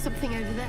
something over there.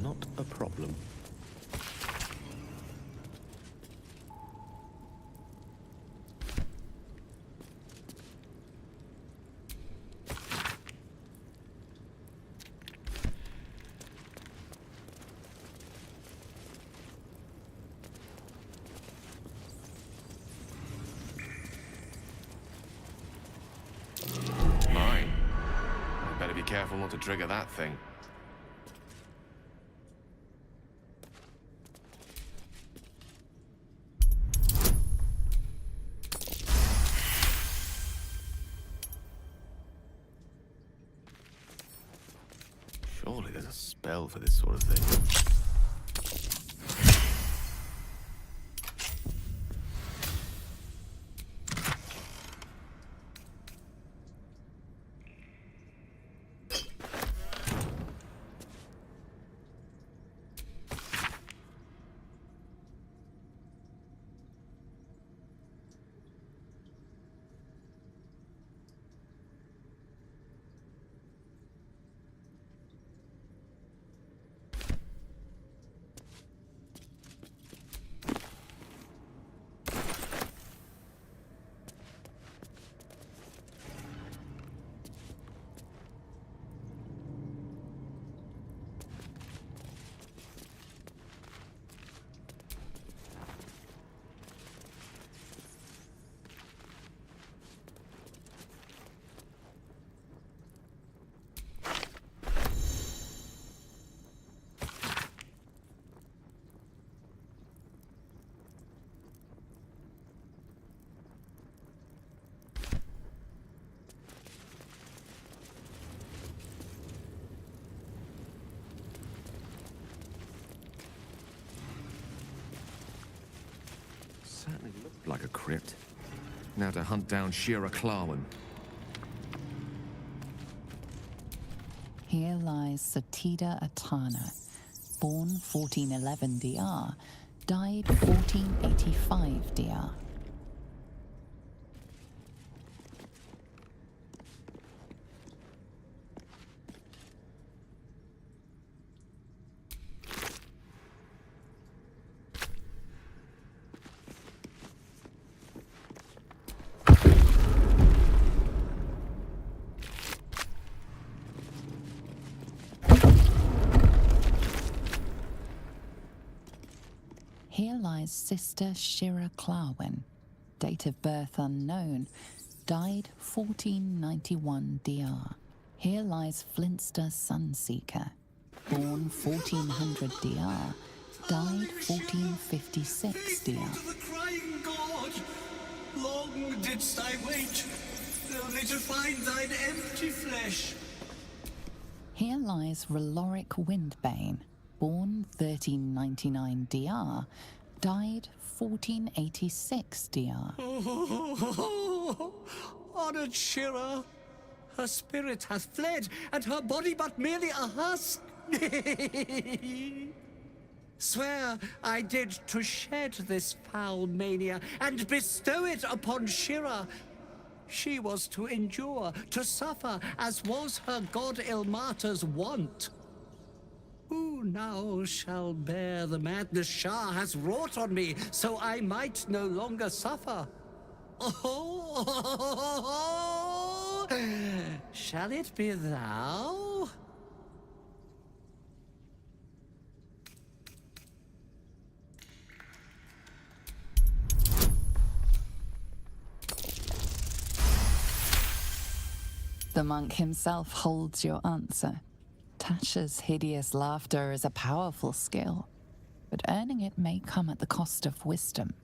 Not a problem. Mine. I better be careful not to trigger that thing. Surely there's a spell for this sort of thing. Certainly looked like a crypt. Now to hunt down Shira Clarwan. Here lies Satida Atana, born 1411 DR, died 1485 DR. Here lies Sister Shira Clarwan, date of birth unknown, died 1491 DR. Here lies Flintster Sunseeker, born 1400 DR, died 1456 DR. To the crying god, long didst I wait, only to find thine empty flesh. Here lies Raloric Windbane, born 1399 DR, died 1486 DR. Honored Shira, her spirit hath fled, and her body but merely a husk. Swear I did to shed this foul mania and bestow it upon Shira. She was to endure, to suffer, as was her god Ilmata's wont. Who now shall bear the madness Shah has wrought on me, so I might no longer suffer? Oh, shall it be thou? The monk himself holds your answer. Tasha's hideous laughter is a powerful skill, but earning it may come at the cost of wisdom.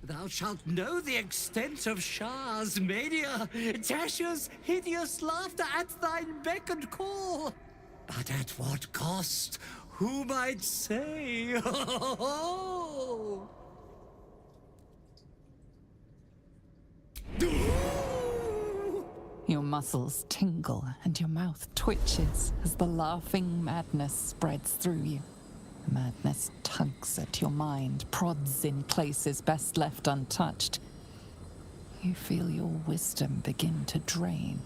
Thou shalt know the extent of Shah's mania, Tasha's hideous laughter at thine beck and call. But at what cost? Who might say? Your muscles tingle and your mouth twitches as the laughing madness spreads through you. Madness tugs at your mind, prods in places best left untouched. You feel your wisdom begin to drain.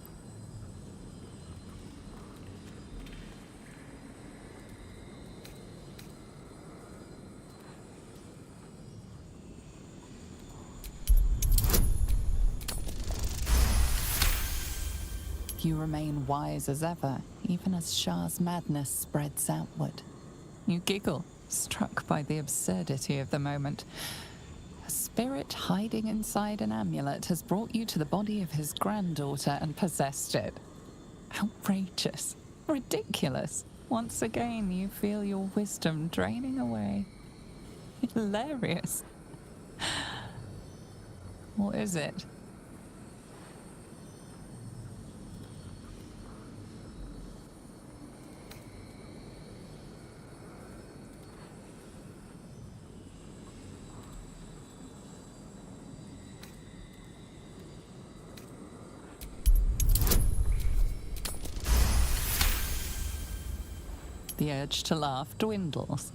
You remain wise as ever, even as Shah's madness spreads outward. You giggle, struck by the absurdity of the moment. A spirit hiding inside an amulet has brought you to the body of his granddaughter and possessed it. Outrageous. Ridiculous. Once again, you feel your wisdom draining away. Hilarious. What is it? The urge to laugh dwindles.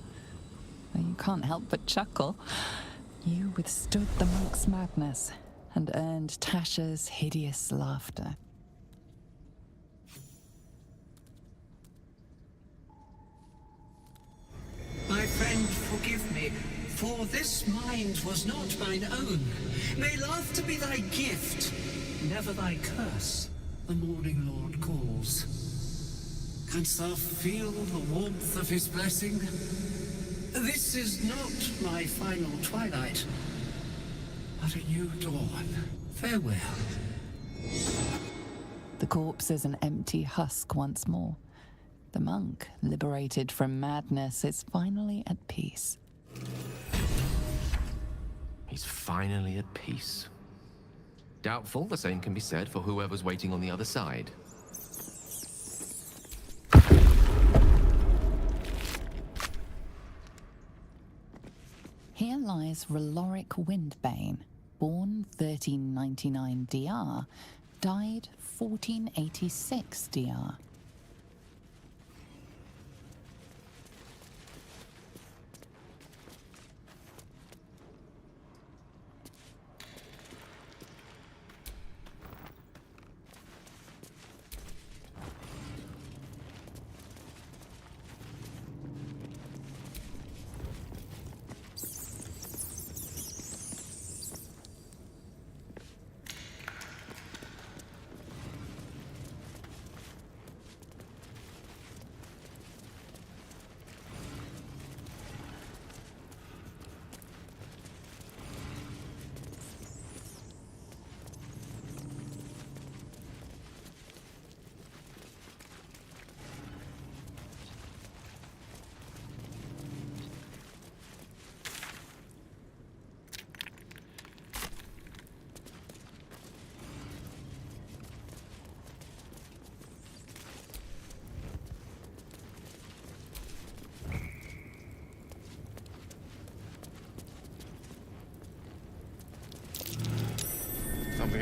You can't help but chuckle. You withstood the monk's madness and earned Tasha's hideous laughter. My friend, forgive me, for this mind was not mine own. May laughter be thy gift, never thy curse. The morning Lord calls. Canst thou feel the warmth of his blessing? This is not my final twilight, but a new dawn. Farewell. The corpse is an empty husk once more. The monk, liberated from madness, is finally at peace. He's finally at peace. Doubtful the same can be said for whoever's waiting on the other side. Here lies Raloric Windbane, born 1399 DR, died 1486 DR.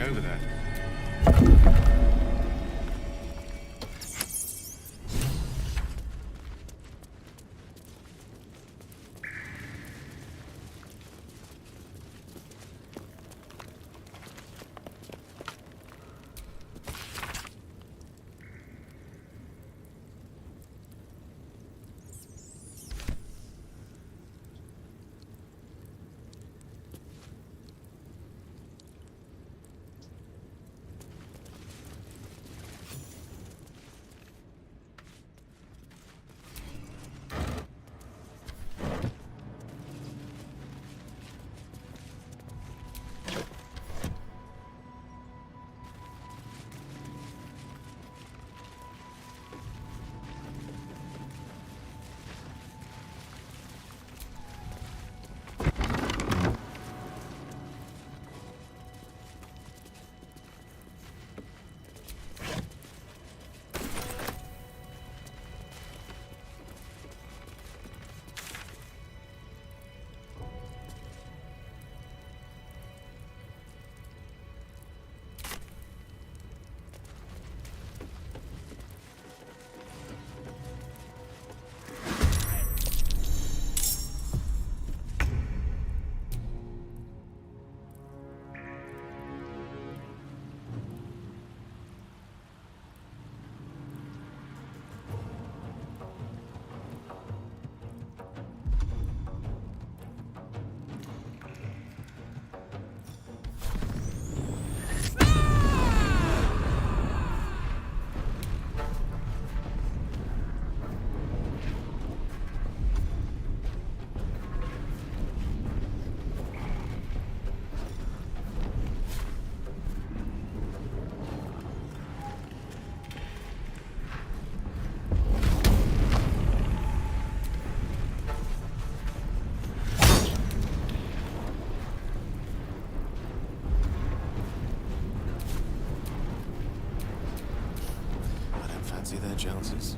over there. Fancy their chances.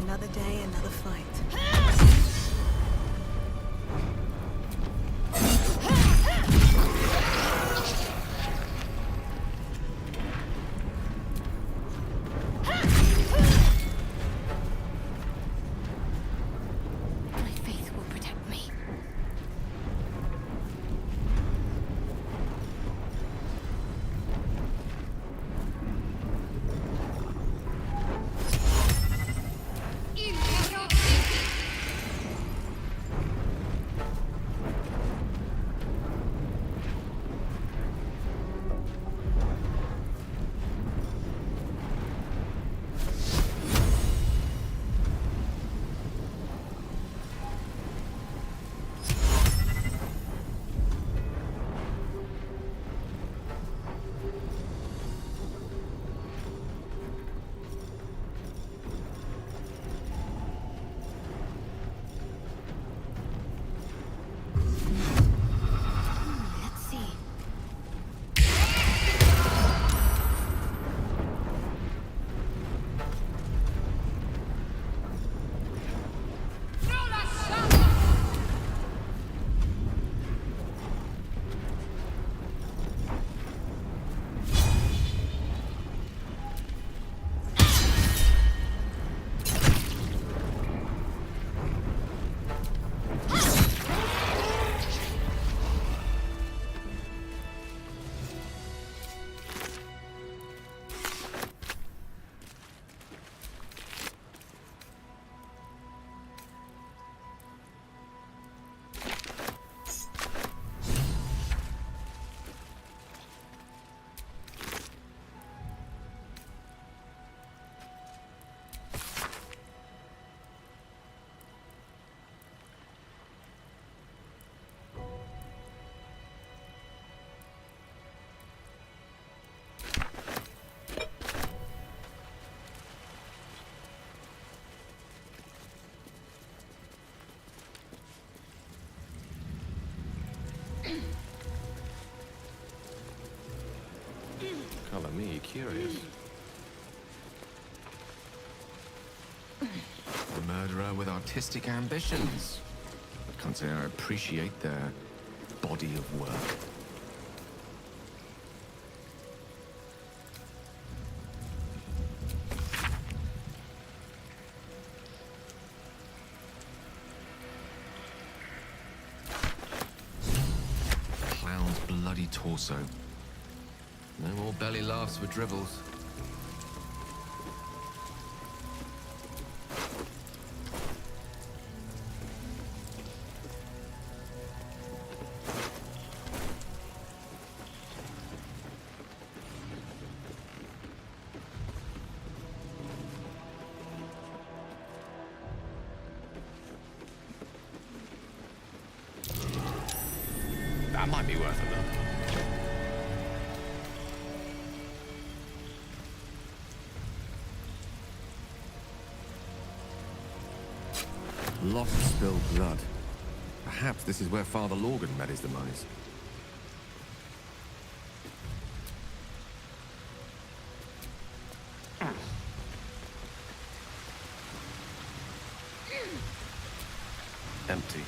Another day, another fight. My faith will protect me. curious. A murderer with artistic ambitions. I can't say I appreciate their body of work. Clown's bloody torso. No more belly laughs for dribbles. That might be worth a look. Lost spilled blood. Perhaps this is where Father Lorgan met his demise. Empty.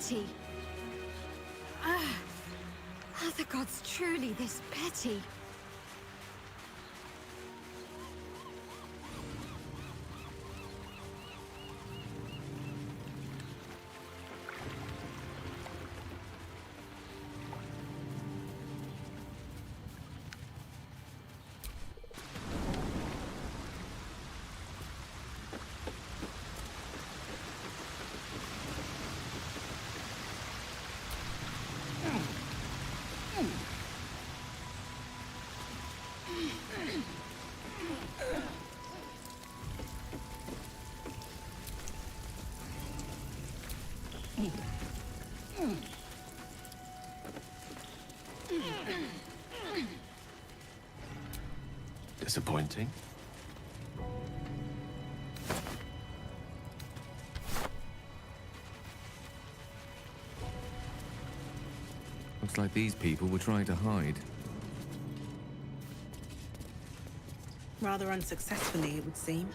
petty. Are the gods truly this petty? Disappointing. Looks like these people were trying to hide. Rather unsuccessfully, it would seem.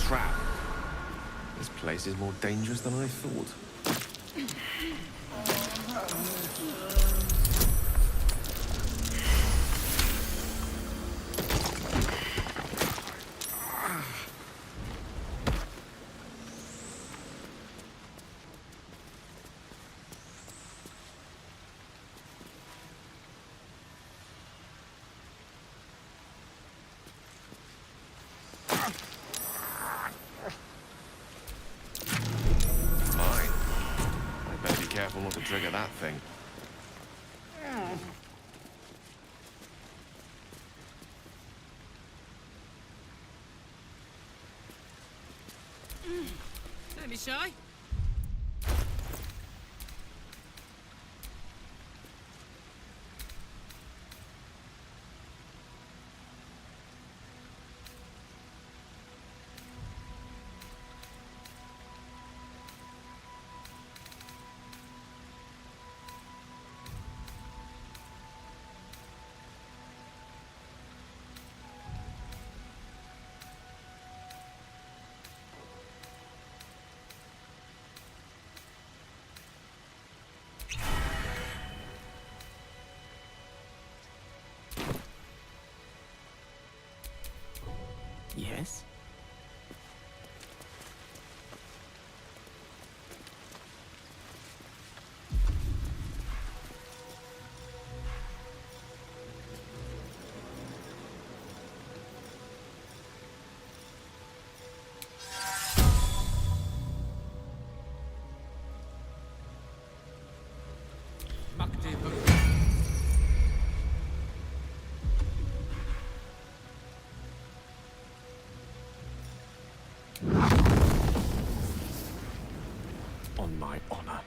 Trap. This place is more dangerous than I thought. Careful not to trigger that thing. Don't be shy. guess. On my honor.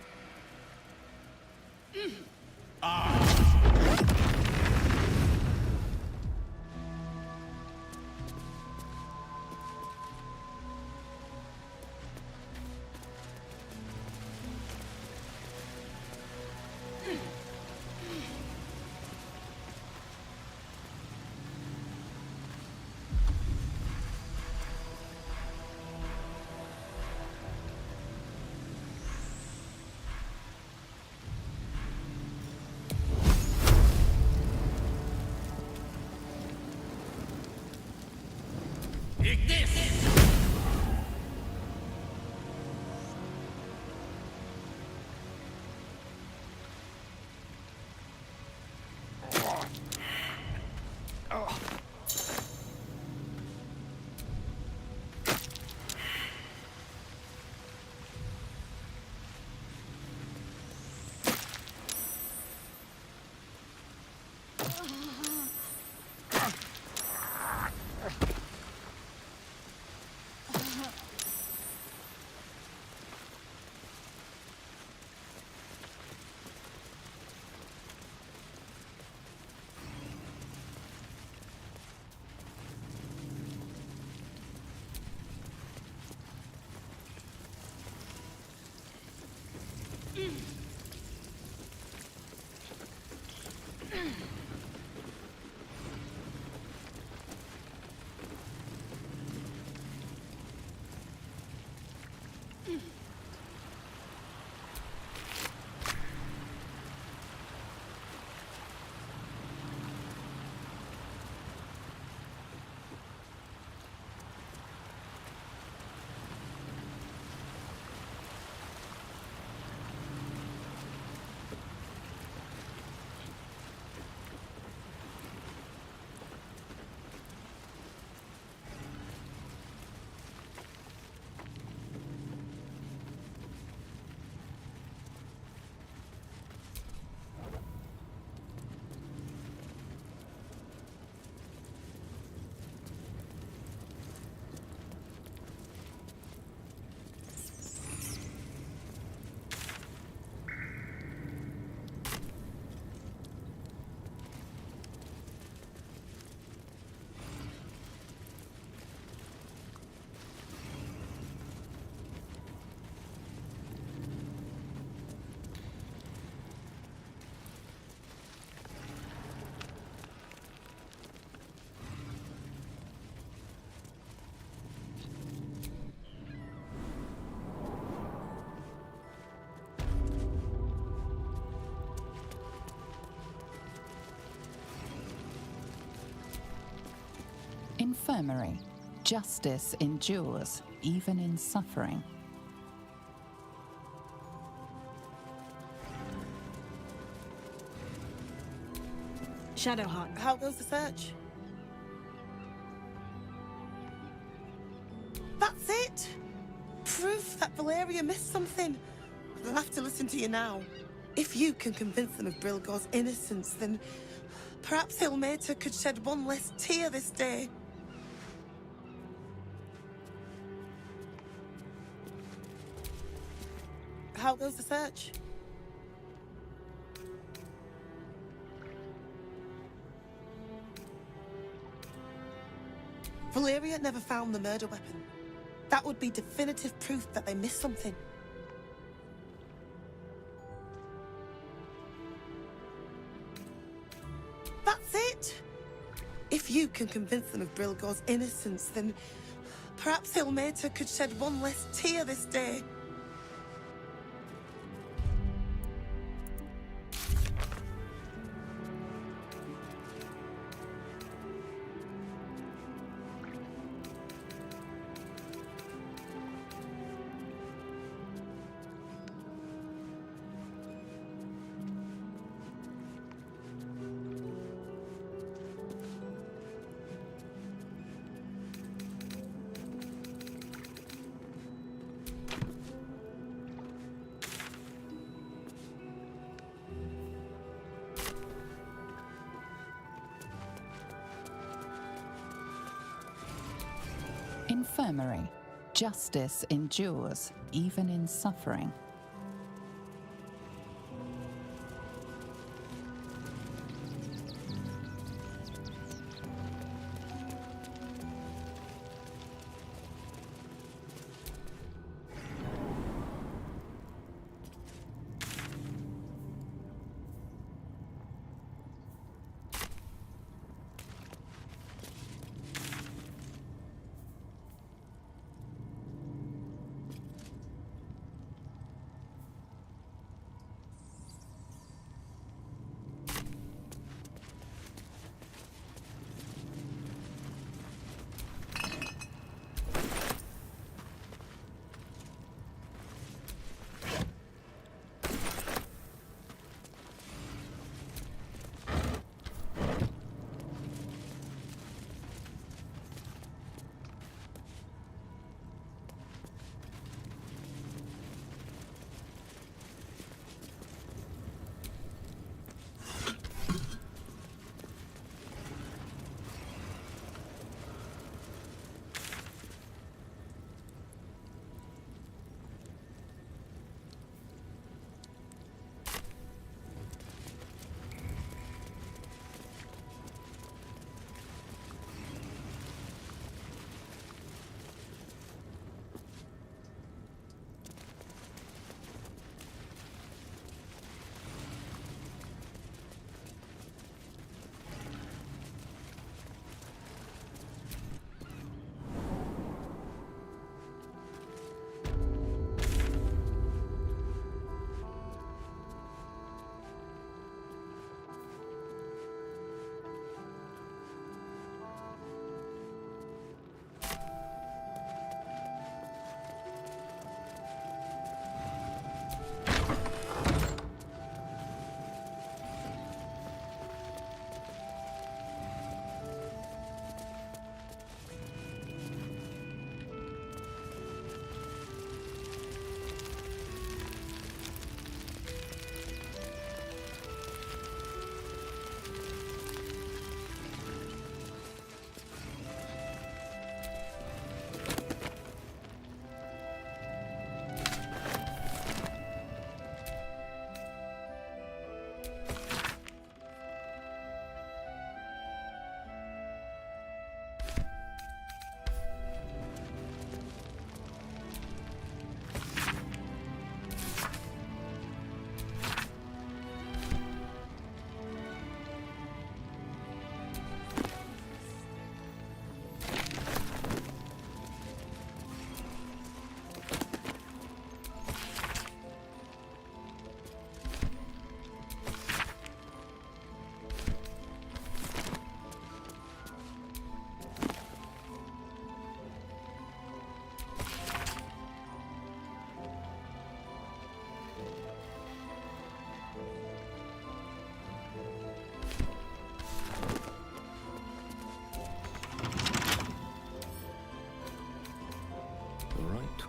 Infirmary. Justice endures, even in suffering. Shadowheart, how goes the search? That's it! Proof that Valeria missed something. They'll have to listen to you now. If you can convince them of Brilgor's innocence, then perhaps Ilmater could shed one less tear this day. How goes the search? Valeria never found the murder weapon. That would be definitive proof that they missed something. That's it! If you can convince them of Brilgor's innocence, then perhaps Ilmater could shed one less tear this day. Infirmary. Justice endures, even in suffering.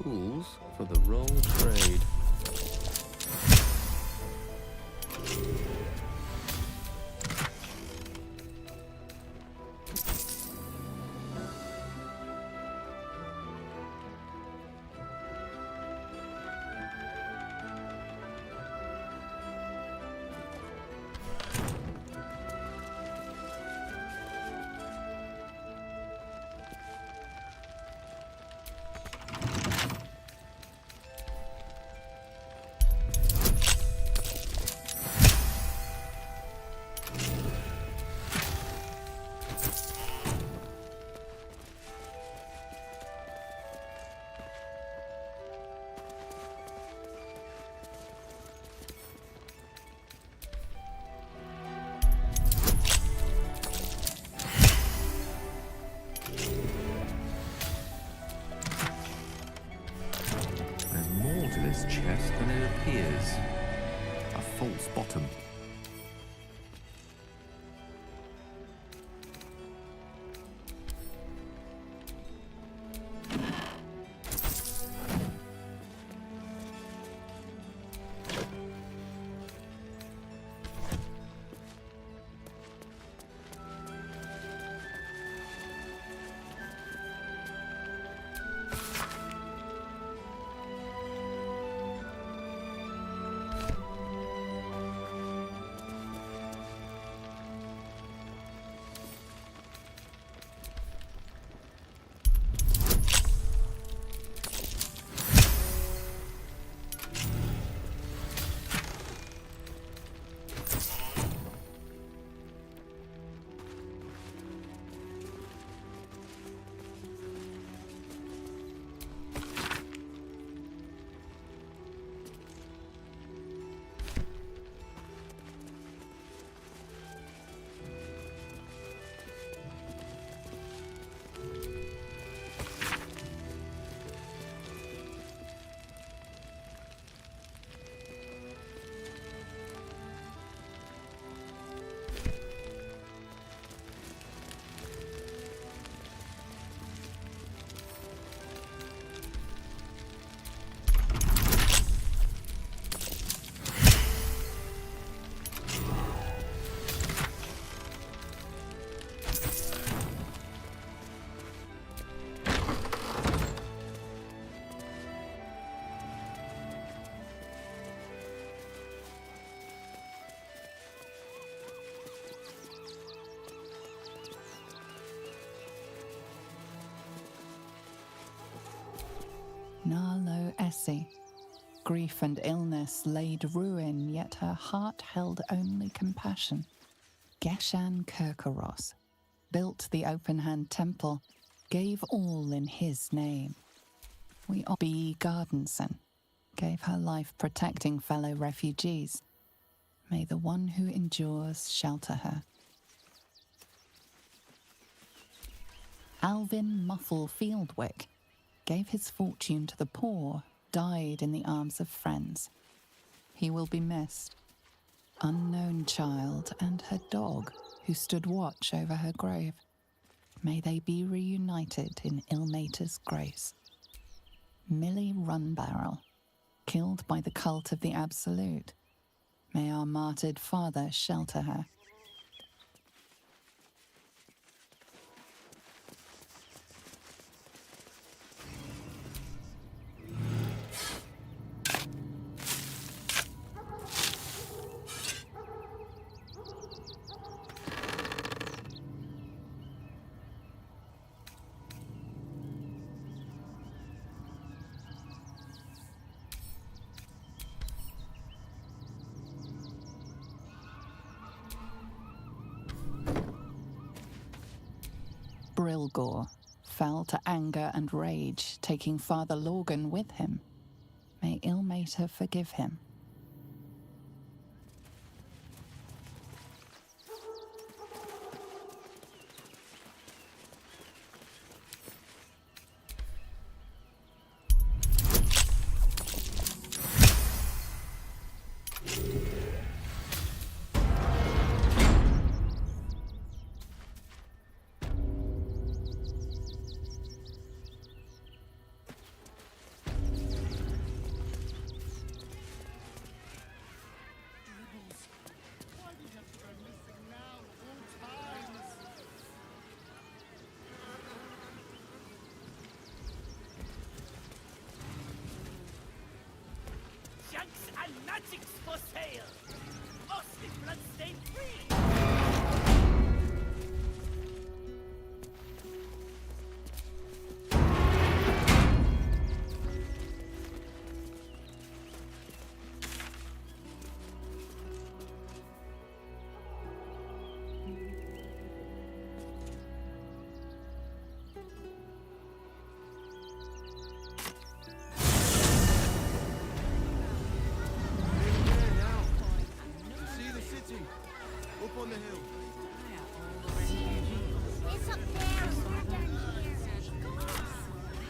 Tools for the wrong trade. This chest than it appears. A false bottom. Essie. Grief and illness laid ruin, yet her heart held only compassion. Geshan Kirkaros built the open-hand temple, gave all in his name. We B. Gardenson gave her life protecting fellow refugees. May the one who endures shelter her. Alvin Muffle Fieldwick gave his fortune to the poor, died in the arms of friends. He will be missed. Unknown child and her dog who stood watch over her grave. May they be reunited in Ilmater's grace. Millie Runbarrel, killed by the cult of the Absolute. May our martyred father shelter her. Brilgor fell to anger and rage, taking Father Lorgan with him. May Ilmater forgive him. Junks and magics for sale! Mostly bloodstain free! On the hill. It's up there, it's not down here.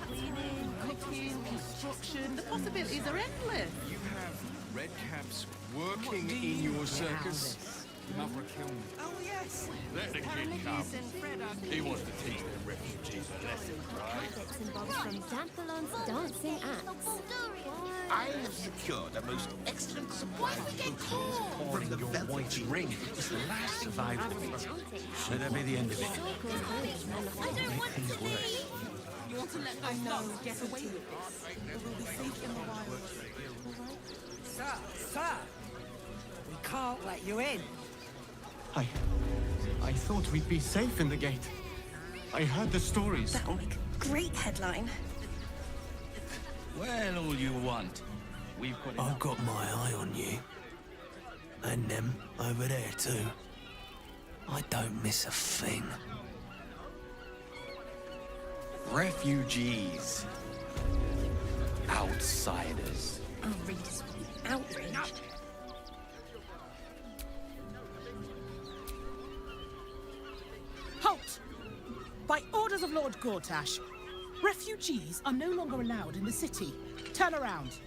Cleaning, cooking, construction, the possibilities are endless. You have red caps working in your circus. Enough for killing. Oh, yes. Let the kid come. He wants to teach the refugees a lesson, right? Bits and bobs from Xanthalon's dancing acts. I have secured a most excellent supply of potions from the Velvet Ring. It's the last survivor. Let that be the end of it. I don't want to leave. You want to let those dogs get away with this? Or will be safe in the wild. Sir! We can't let you in. I thought we'd be safe in the gate. I heard the stories. That would make a great headline. Well, all you want. We've got I've got my eye on you. And them over there too. I don't miss a thing. refugees. Outsiders. Our readers will be outraged. Halt! By orders of Lord Gortash, refugees are no longer allowed in the city. Turn around.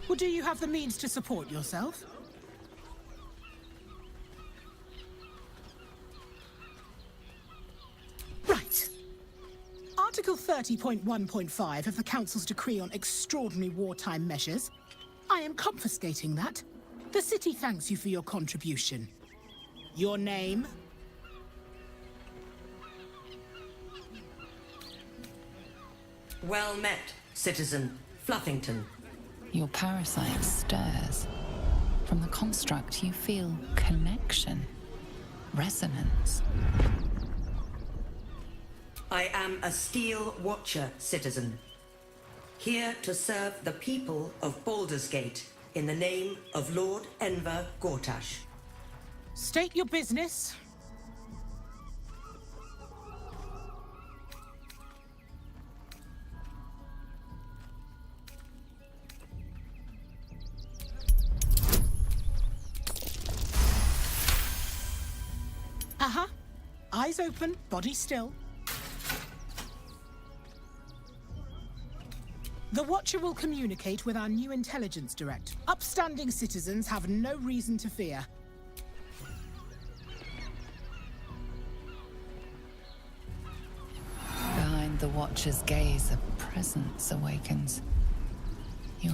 Or do you have the means to support yourself? Right. Article 30.1.5 of the Council's Decree on Extraordinary Wartime Measures. I am confiscating that. The city thanks you for your contribution. Your name? Well met, citizen Fluffington. Your parasite stirs. From the construct, you feel connection, resonance. I am a Steel Watcher, citizen. Here to serve the people of Baldur's Gate in the name of Lord Enver Gortash. State your business. Eyes open, body still. The Watcher will communicate with our new intelligence director. Upstanding citizens have no reason to fear. Behind the Watcher's gaze, a presence awakens.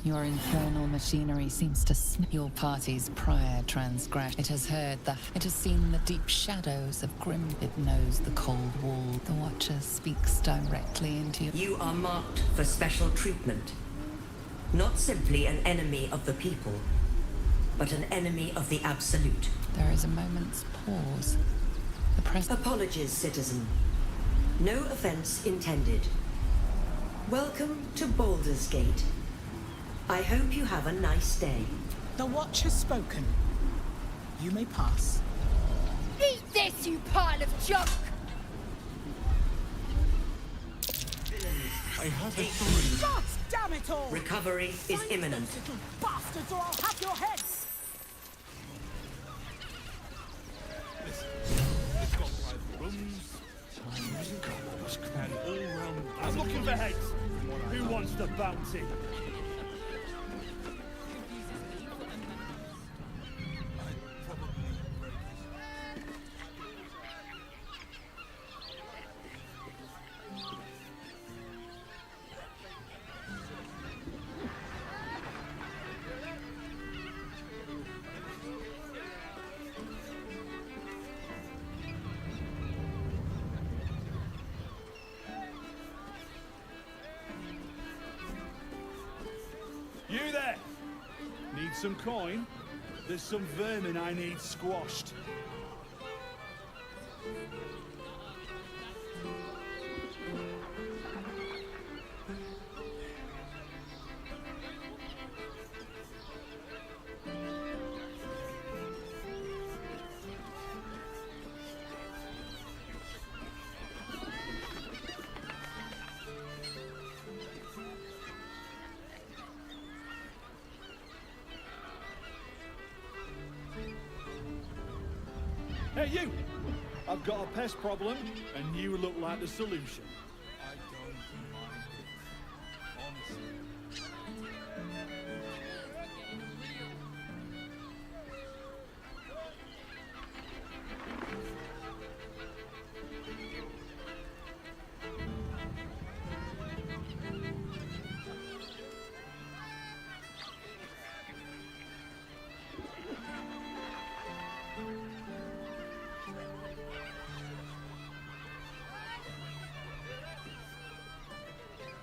Your infernal machinery seems to snip your party's prior transgression. It has heard it has seen the deep shadows of grim. It knows the cold wall. The Watcher speaks directly into you. You are marked for special treatment. Not simply an enemy of the people, but an enemy of the Absolute. There is a moment's pause. Apologies, citizen. No offense intended. Welcome to Baldur's Gate. I hope you have a nice day. The Watch has spoken. You may pass. Eat this, you pile of junk! I have a God damn it all! Recovery is imminent. Little bastards, or I'll have your heads! It's got private rooms, and all round. I'm looking for heads. Who wants the bounty? You there? Need some coin? There's some vermin I need squashed. Hey, you! I've got a pest problem, and you look like the solution. I don't mind it, honestly.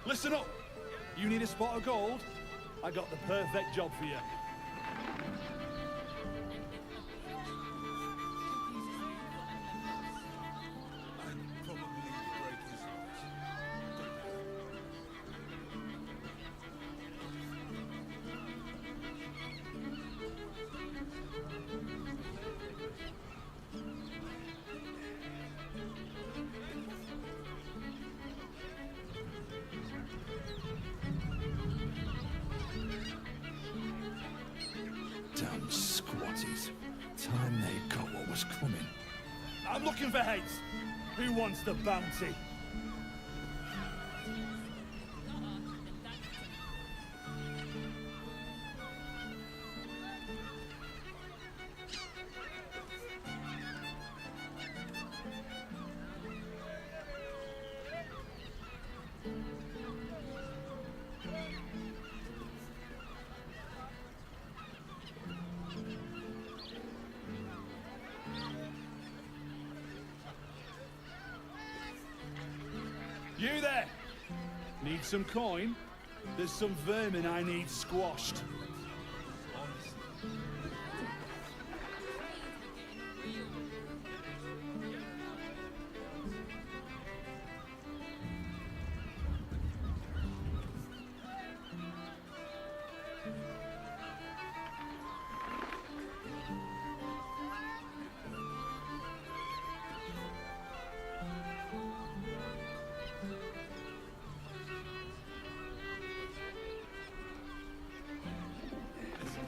Listen up! You need a spot of gold? I got the perfect job for you. I'd probably break his heart. Damn squatties. Time they got what was coming. I'm looking for heads. Who wants the bounty? You there? Need some coin? There's some vermin I need squashed.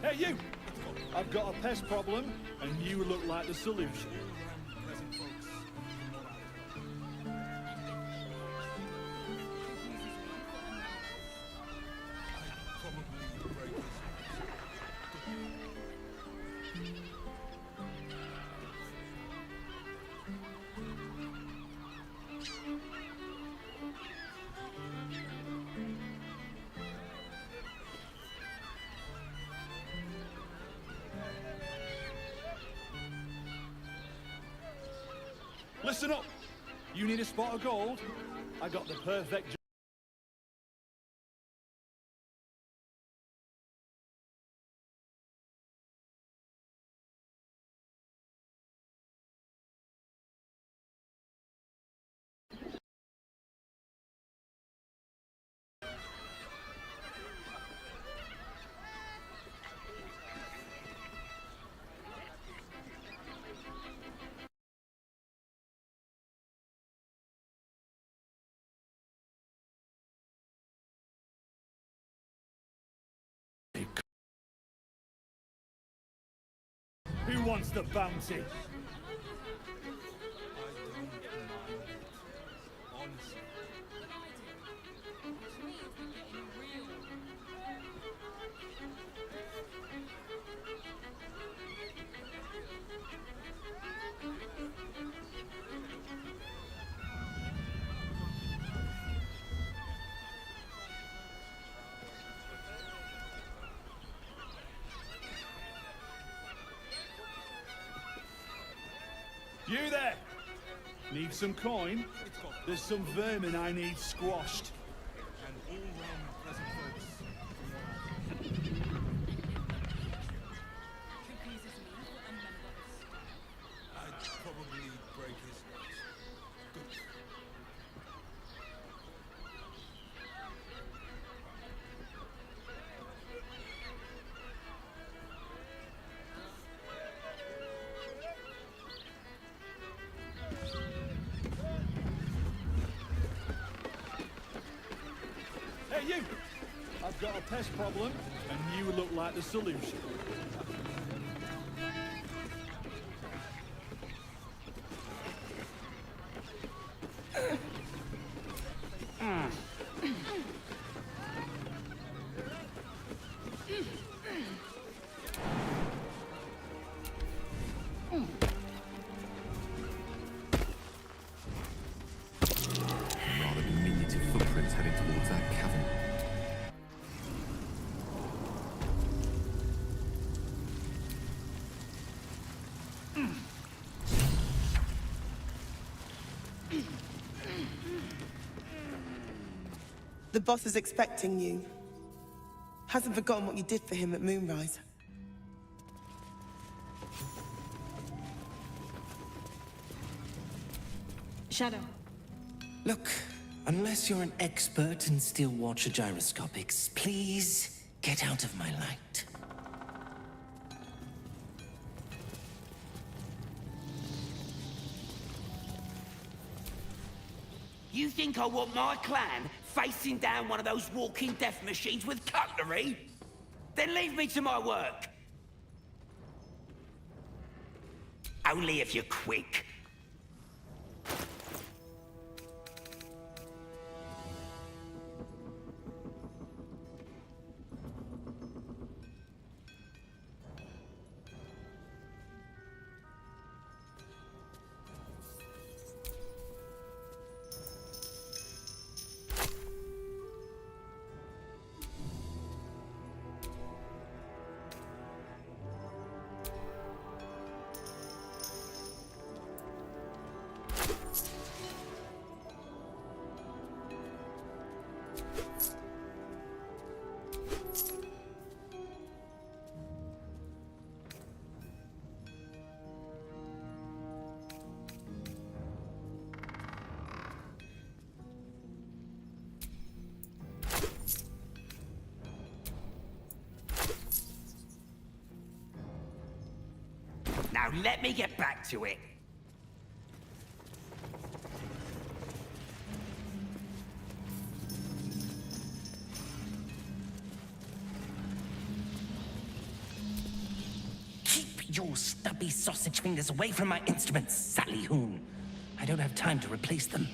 Hey, you! I've got a pest problem, and you look like the solution. Listen up. You need a spot of gold? I got the perfect job. Who wants the bounty? You there! Need some coin? There's some vermin I need squashed. And all round pleasant folks. I'd probably break his nose. Good. Hey, you! I've got a pest problem, and you look like the solution. Rather diminutive footprints heading towards that cavern. The boss is expecting you. Hasn't forgotten what you did for him at Moonrise. Shadow. Look, unless you're an expert in steel watcher gyroscopics, please get out of my light. You think I want my clan facing down one of those walking death machines with cutlery? Then leave me to my work. Only if you're quick. Now let me get back to it. your stubby sausage fingers away from my instruments, Sally Hoon. I don't have time to replace them.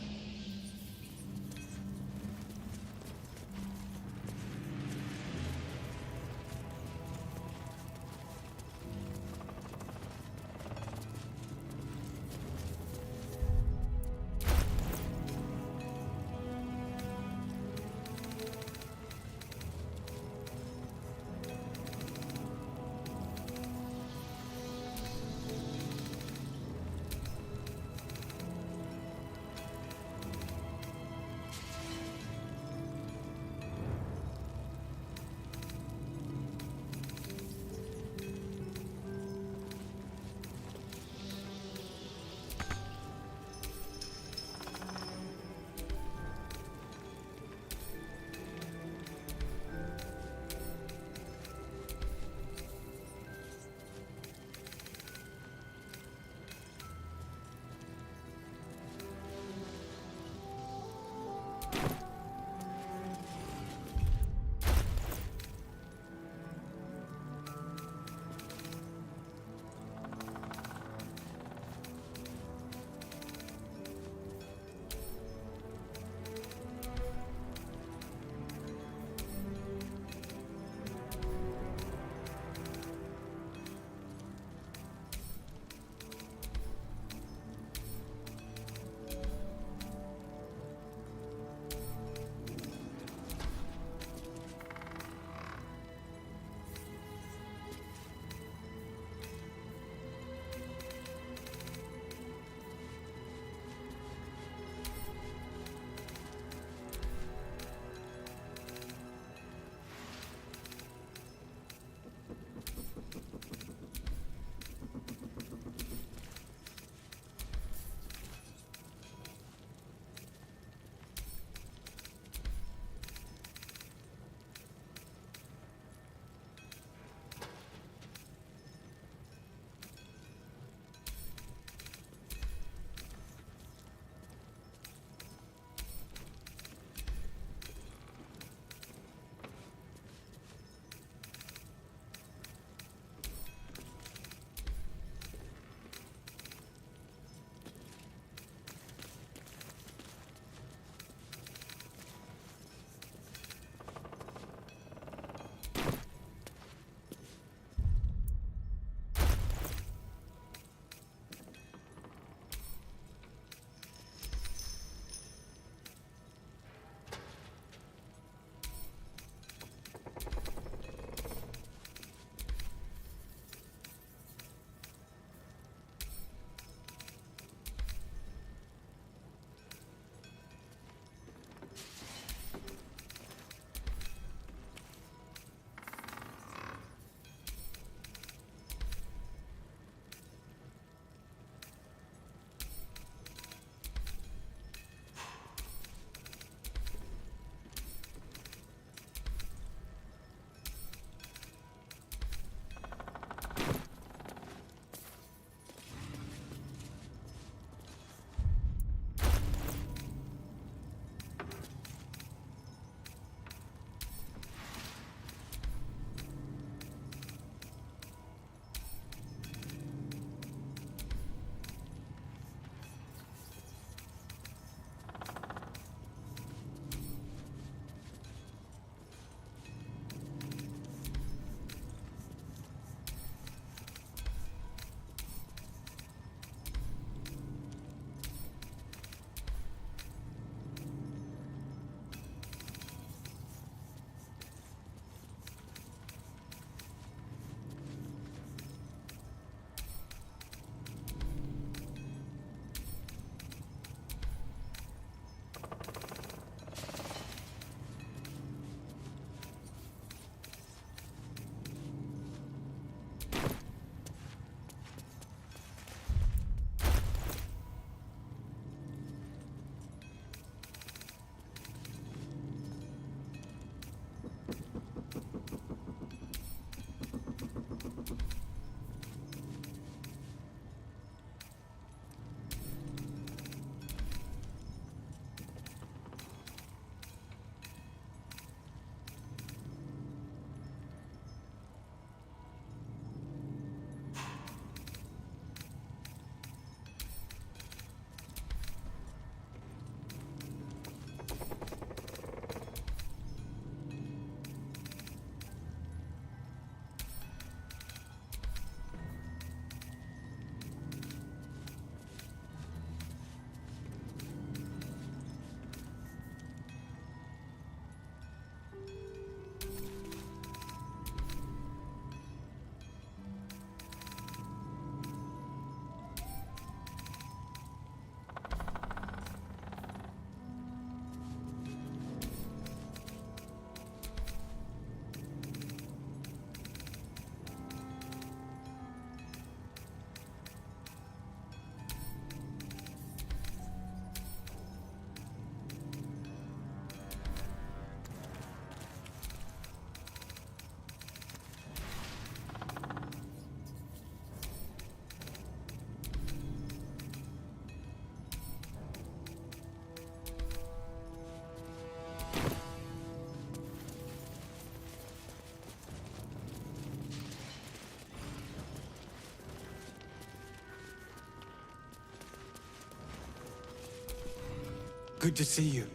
Good to see you.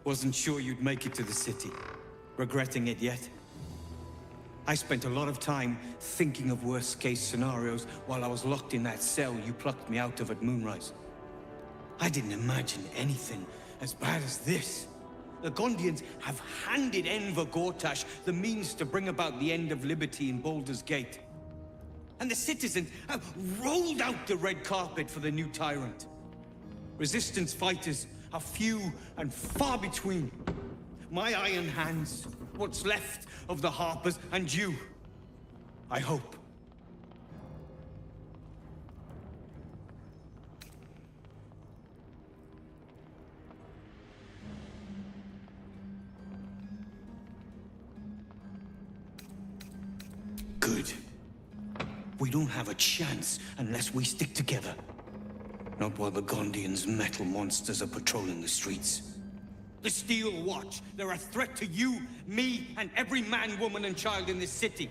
Wasn't sure you'd make it to the city. Regretting it yet? I spent a lot of time thinking of worst-case scenarios while I was locked in that cell you plucked me out of at Moonrise. I didn't imagine anything as bad as this. The Gondians have handed Enver Gortash the means to bring about the end of liberty in Baldur's Gate. And the citizens have rolled out the red carpet for the new tyrant. Resistance fighters are few and far between. My iron hands, what's left of the Harpers, and you. I hope. Good. We don't have a chance unless we stick together. Not while the Gondians' metal monsters are patrolling the streets. The Steel Watch, they're a threat to you, me, and every man, woman, and child in this city.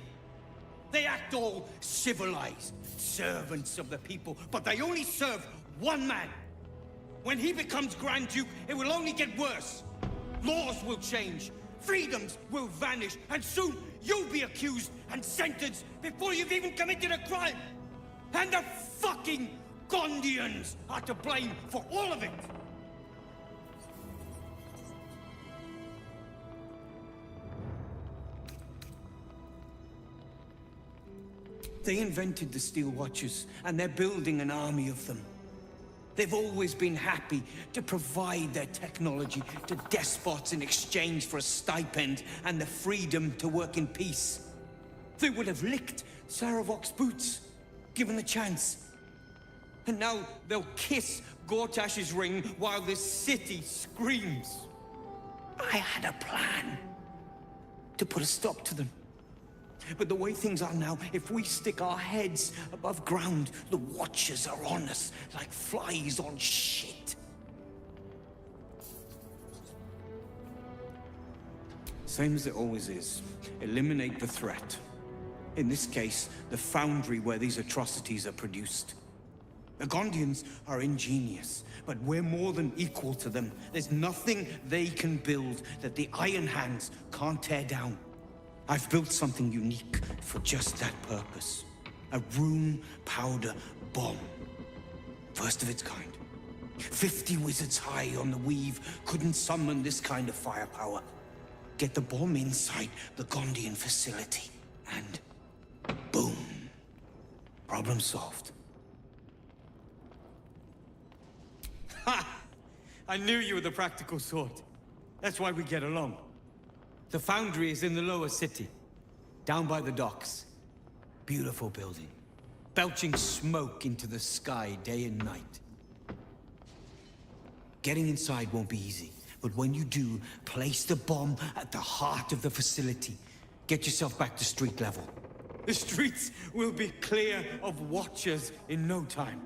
They act all civilized, servants of the people, but they only serve one man. When he becomes Grand Duke, it will only get worse. Laws will change, freedoms will vanish, and soon you'll be accused and sentenced before you've even committed a crime. And the fucking Gondians are to blame for all of it. They invented the Steel Watchers, and they're building an army of them. They've always been happy to provide their technology to despots in exchange for a stipend and the freedom to work in peace. They would have licked Saravok's boots, given the chance. And now they'll kiss Gortash's ring while this city screams. I had a plan to put a stop to them. But the way things are now, if we stick our heads above ground, the Watchers are on us like flies on shit. Same as it always is. Eliminate the threat. In this case, the foundry where these atrocities are produced. The Gondians are ingenious, but we're more than equal to them. There's nothing they can build that the Iron Hands can't tear down. I've built something unique for just that purpose. A room powder bomb. First of its kind. 50 wizards high on the weave couldn't summon this kind of firepower. Get the bomb inside the Gondian facility, and boom. Problem solved. Ha! I knew you were the practical sort. That's why we get along. The foundry is in the lower city, down by the docks. Beautiful building, belching smoke into the sky day and night. Getting inside won't be easy, but when you do, place the bomb at the heart of the facility. Get yourself back to street level. The streets will be clear of Watchers in no time.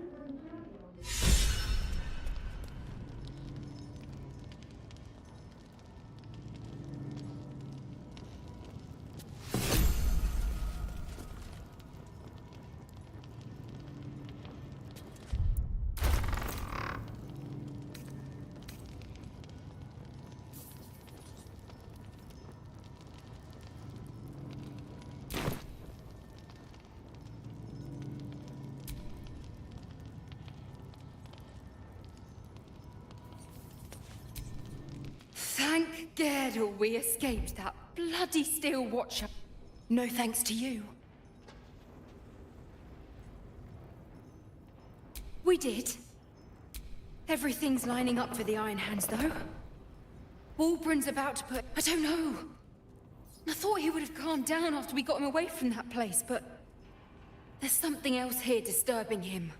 Thank Gerdle we escaped that bloody Steel Watcher. No thanks to you. We did. Everything's lining up for the Iron Hands, though. Wulbren's about to put... I don't know. I thought he would have calmed down after we got him away from that place, but... there's something else here disturbing him.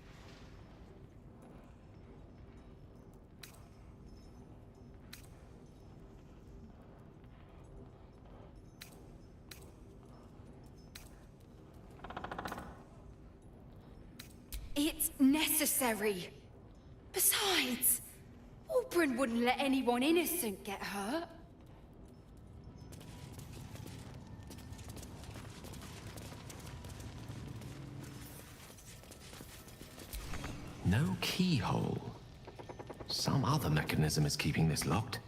It's necessary. Besides, Wulbren wouldn't let anyone innocent get hurt. No keyhole. Some other mechanism is keeping this locked.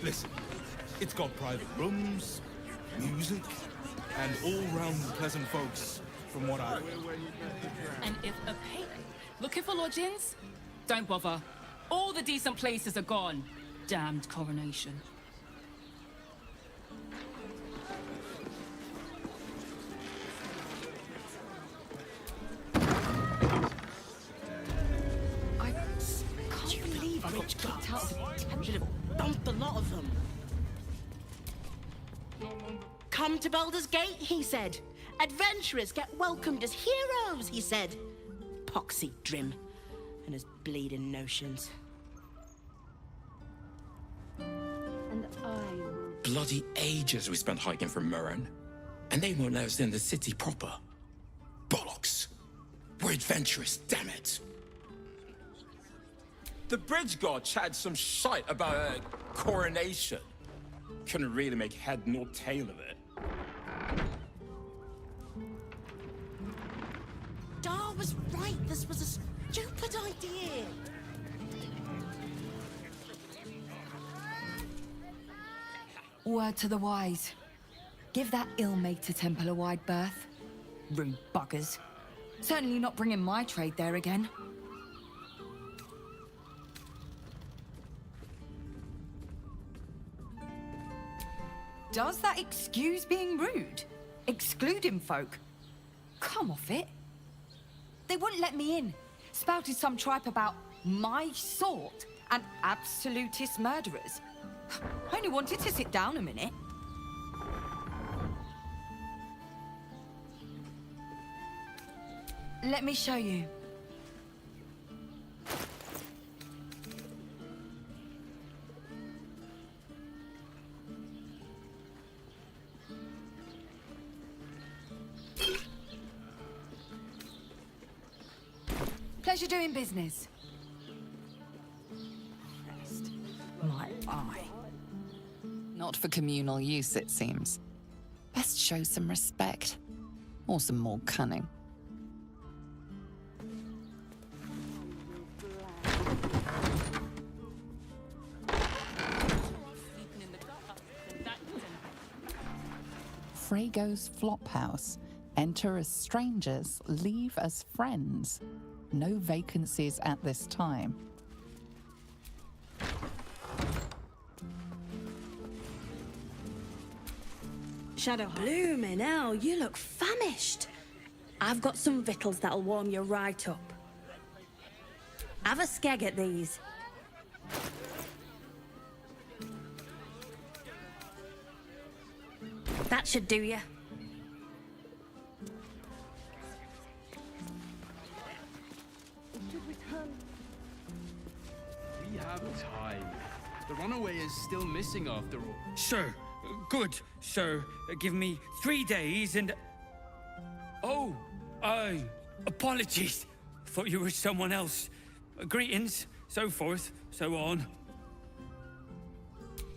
Listen, it's got private rooms, music, and all-round pleasant folks, from what I... And if a looking for lodgings? Don't bother. All the decent places are gone. Damned coronation. I can't believe I got kicked out. Should have bumped a lot of them. Come to Baldur's Gate, he said. Adventurers get welcomed as heroes, he said. Poxy Drim and his bleeding notions. And I... Bloody ages we spent hiking from Murren, and they won't let us in the city proper. Bollocks! We're adventurous, damn it! The bridge god chatted some shite about a coronation. Couldn't really make head nor tail of it. Dar was right, this was a stupid idea. Word to the wise. Give that ill-mater temple a wide berth. Rude buggers. Certainly not bringing my trade there again. Does that excuse being rude? Excluding folk? Come off it. They wouldn't let me in. Spouted some tripe about my sort and absolutist murderers. I only wanted to sit down a minute. Let me show you. Pleasure doing business. Rest my eye. Not for communal use, it seems. Best show some respect. Or some more cunning. Frego's Flophouse. Enter as strangers, leave as friends. No vacancies at this time. Shadow, blooming hell, you look famished. I've got some victuals that'll warm you right up. Have a skeg at these. That should do you. We have time. The runaway is still missing after all. Sir, good, sir. Give me 3 days and... Oh, apologies. Thought you were someone else. Greetings, so forth, so on.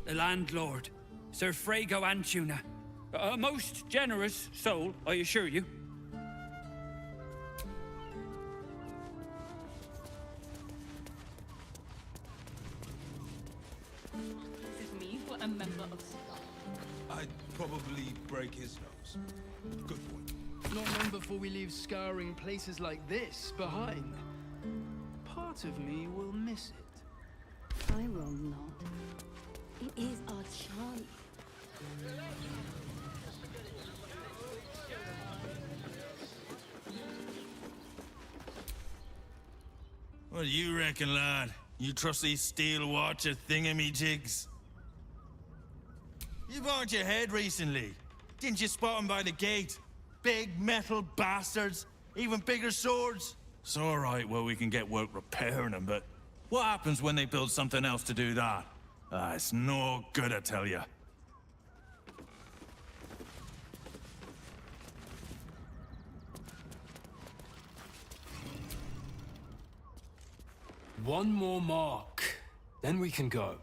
The landlord, Sir Frego Antuna. A most generous soul, I assure you. This is me for a member of staff. I'd probably break his nose. Good point. Not long before we leave scouring places like this behind. Part of me will miss it. I will not. It is our chance. What do you reckon, lad? You trust these steel watcher thingamajigs? You banged your head recently. Didn't you spot them by the gate? Big metal bastards. Even bigger swords. It's all right, well, we can get work repairing them, but what happens when they build something else to do that? It's no good, I tell you. One more mark, then we can go.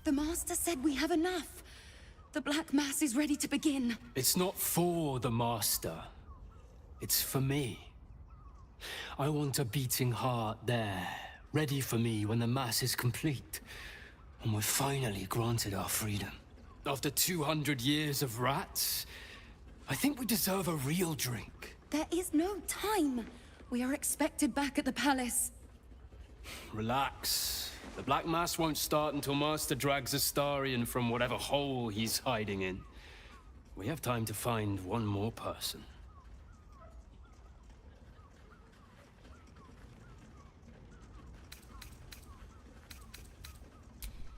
The Master said we have enough. The Black Mass is ready to begin. It's not for the Master. It's for me. I want a beating heart there, ready for me when the Mass is complete. And we're finally granted our freedom. After 200 years of rats, I think we deserve a real drink. There is no time. We are expected back at the palace. Relax. The Black Mass won't start until Master drags Astarion from whatever hole he's hiding in. We have time to find one more person.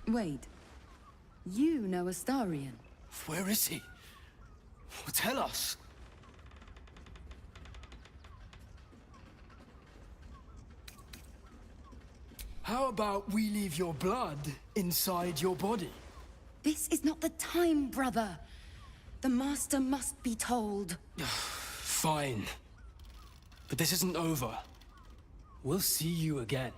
Wait. You know Astarion? Where is he? Tell us. How about we leave your blood inside your body? This is not the time, brother. The Master must be told. Fine. But this isn't over. We'll see you again.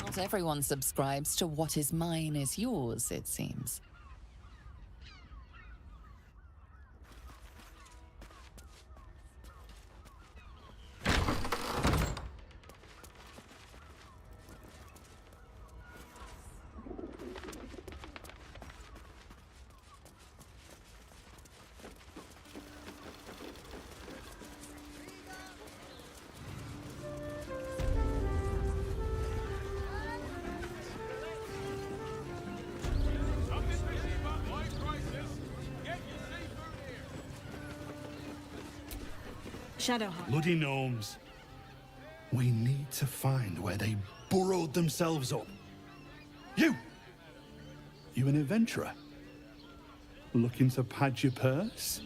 Not everyone subscribes to what is mine is yours, it seems. Shadowheart. Bloody gnomes. We need to find where they burrowed themselves up. You an adventurer? Looking to pad your purse?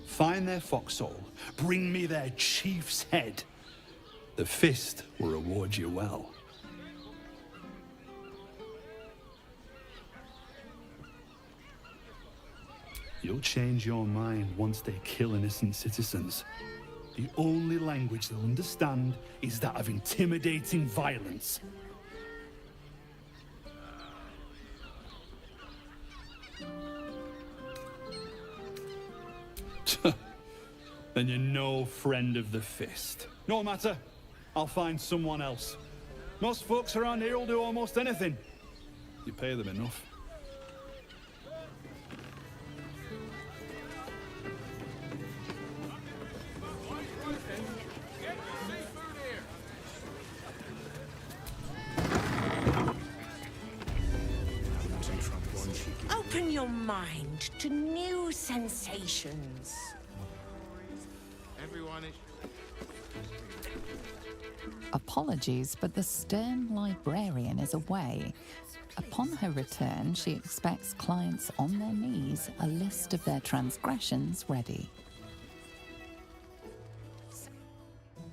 Find their foxhole, bring me their chief's head. The fist will reward you well. You'll change your mind once they kill innocent citizens. The only language they'll understand is that of intimidating violence. Then you're no friend of the fist. No matter, I'll find someone else. Most folks around here will do almost anything. You pay them enough. Open your mind to new sensations. Apologies, but the stern librarian is away. Upon her return, she expects clients on their knees, a list of their transgressions ready.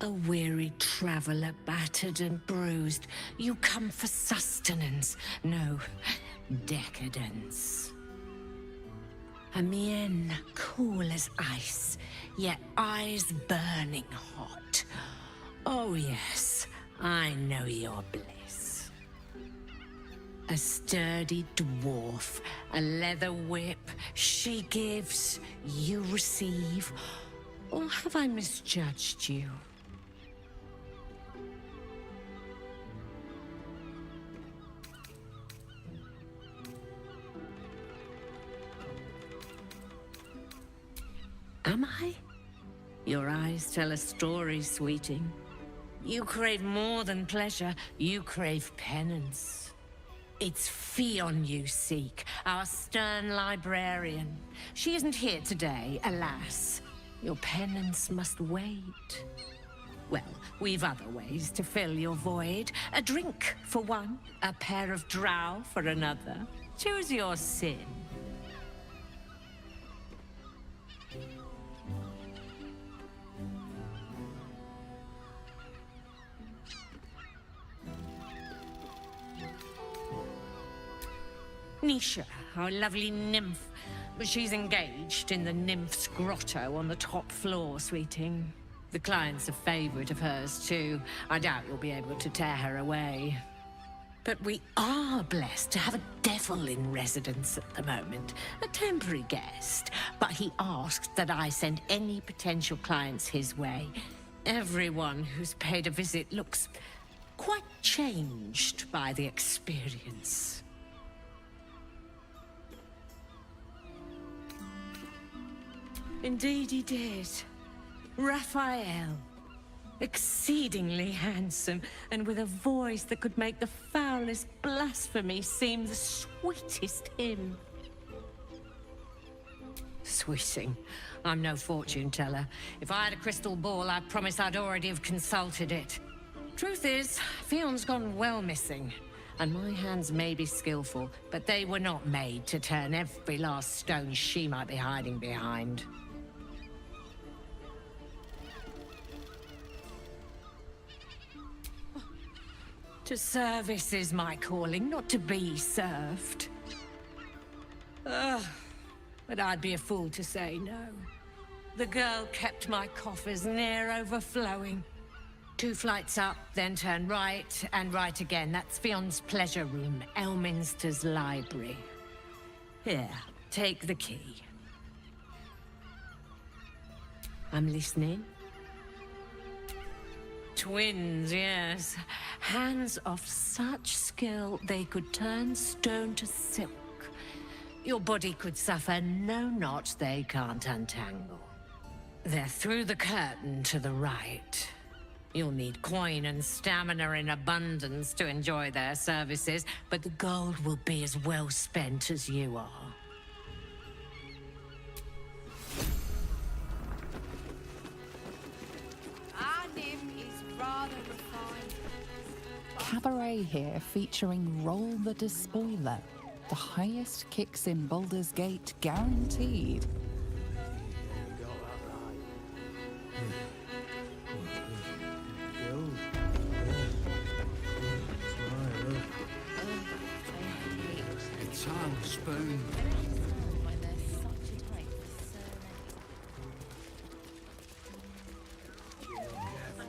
A weary traveler, battered and bruised, you come for sustenance, no, decadence. A mien cool as ice, yet eyes burning hot. Oh yes, I know your bliss. A sturdy dwarf, a leather whip, she gives, you receive. Or have I misjudged you? Am I? Your eyes tell a story, sweeting. You crave more than pleasure, you crave penance. It's Fionn you seek, our stern librarian. She isn't here today, alas. Your penance must wait. Well, we've other ways to fill your void. A drink for one, a pair of drow for another. Choose your sin. Nisha, our lovely nymph. She's engaged in the nymph's grotto on the top floor, sweeting. The client's a favorite of hers, too. I doubt you'll be able to tear her away. But we are blessed to have a devil in residence at the moment. A temporary guest. But he asked that I send any potential clients his way. Everyone who's paid a visit looks quite changed by the experience. Indeed he did. Raphael. Exceedingly handsome, and with a voice that could make the foulest blasphemy seem the sweetest hymn. Sweeting, I'm no fortune teller. If I had a crystal ball, I promise I'd already have consulted it. Truth is, Fionn's gone well missing. And my hands may be skillful, but they were not made to turn every last stone she might be hiding behind. To service is my calling, not to be served. But I'd be a fool to say no. The girl kept my coffers near overflowing. 2 flights up, then turn right, and right again. That's Fionn's pleasure room, Elminster's library. Here, take the key. I'm listening. Twins, yes. Hands of such skill they could turn stone to silk. Your body could suffer no knot they can't untangle. They're through the curtain to the right. You'll need coin and stamina in abundance to enjoy their services, but the gold will be as well spent as you are. Our nymph is rather array here featuring Roll the Despoiler. The highest kicks in Baldur's Gate guaranteed. It's on spoon.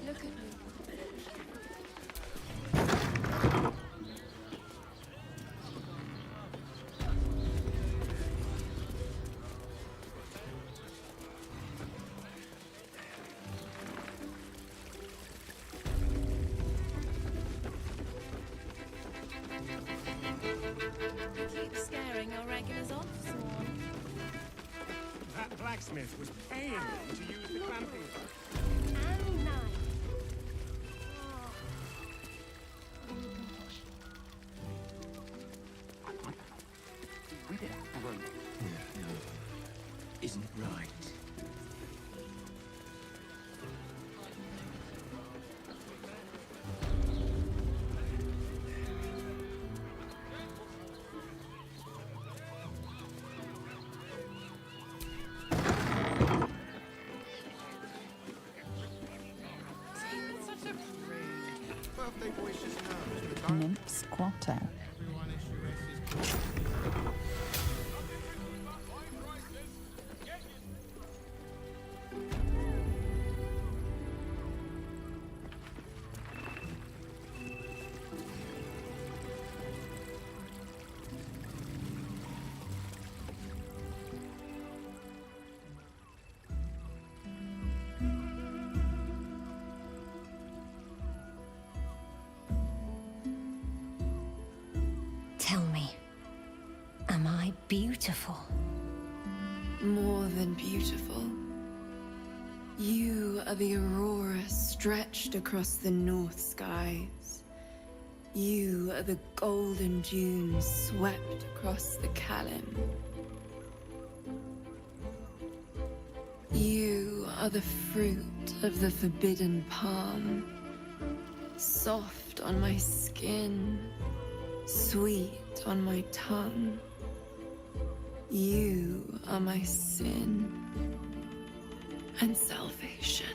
Look at me. Keep scaring your regulars off, Swan. That blacksmith was paying me to use the clamping hook. And knife. With it, isn't it right? Nymph's Grotto. Tell me, am I beautiful? More than beautiful. You are the aurora stretched across the north skies. You are the golden dunes swept across the Kalim. You are the fruit of the forbidden palm, soft on my skin, sweet on my tongue. You are my sin and salvation.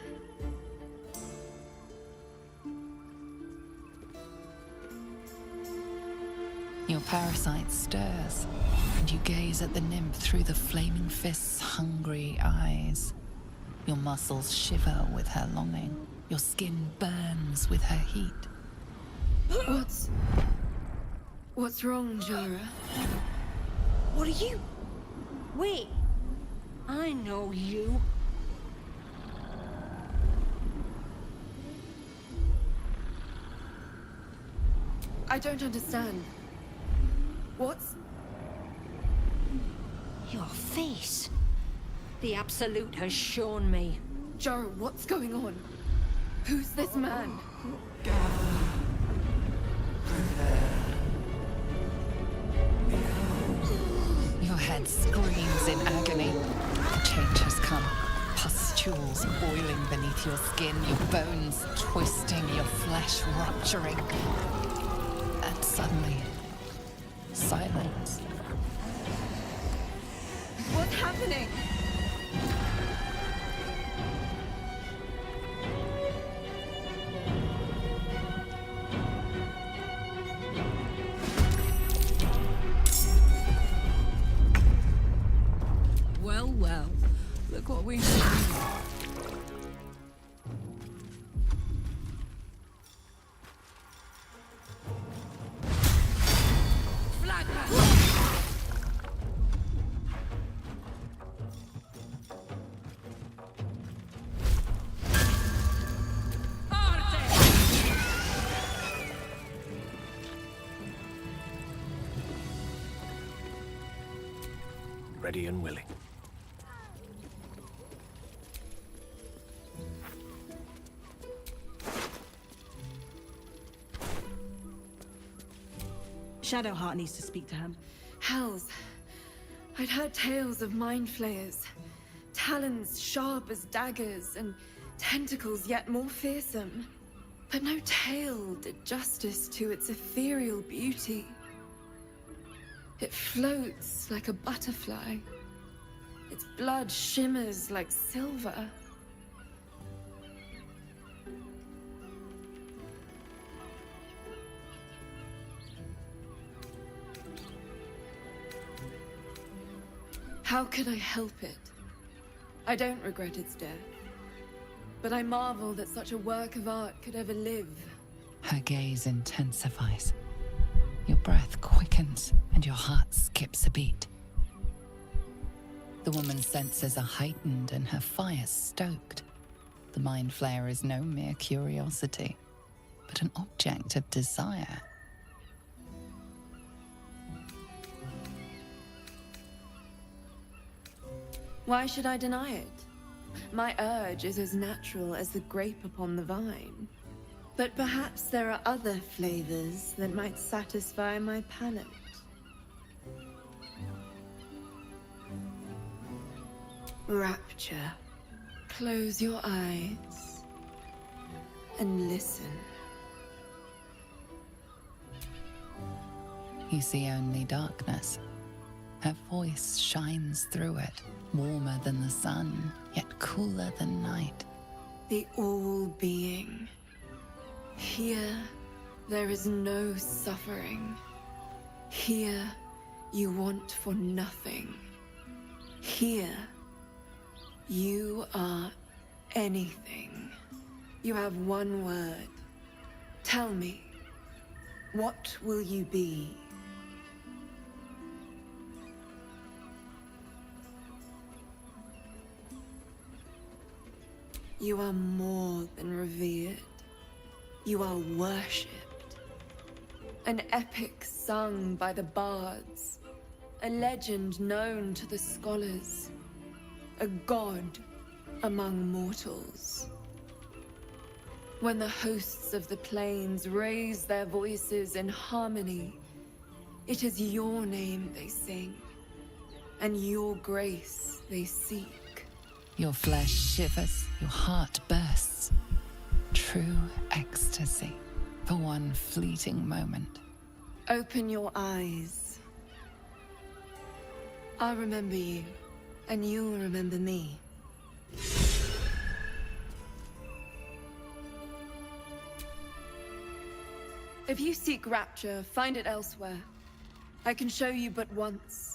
Your parasite stirs, and you gaze at the nymph through the flaming fist's hungry eyes. Your muscles shiver with her longing. Your skin burns with her heat. What's wrong, Jara? What are you? Wait, I know you. I don't understand. What's... Your face. The Absolute has shown me. Jara, what's going on? Who's this man? Your head screams in agony. The change has come. Pustules boiling beneath your skin, your bones twisting, your flesh rupturing. And suddenly, silence. What's happening? Well, well. Look what we see. Ready and willing. Shadowheart needs to speak to him. Hells. I'd heard tales of mind flayers. Talons sharp as daggers and tentacles yet more fearsome. But no tale did justice to its ethereal beauty. It floats like a butterfly. Its blood shimmers like silver. How could I help it? I don't regret its death. But I marvel that such a work of art could ever live. Her gaze intensifies. Your breath quickens and your heart skips a beat. The woman's senses are heightened and her fire stoked. The mind flare is no mere curiosity, but an object of desire. Why should I deny it? My urge is as natural as the grape upon the vine. But perhaps there are other flavors that might satisfy my palate. Rapture. Close your eyes and listen. You see only darkness. Her voice shines through it, warmer than the sun, yet cooler than night. The all-being. Here, there is no suffering. Here, you want for nothing. Here, you are anything. You have one word. Tell me, what will you be? You are more than revered. You are worshipped. An epic sung by the bards. A legend known to the scholars. A god among mortals. When the hosts of the plains raise their voices in harmony, it is your name they sing, and your grace they seek. Your flesh shivers, your heart bursts. True ecstasy for one fleeting moment. Open your eyes. I'll remember you, and you'll remember me. If you seek rapture, find it elsewhere. I can show you but once.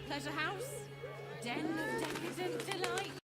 Pleasure house, den of decadent delight.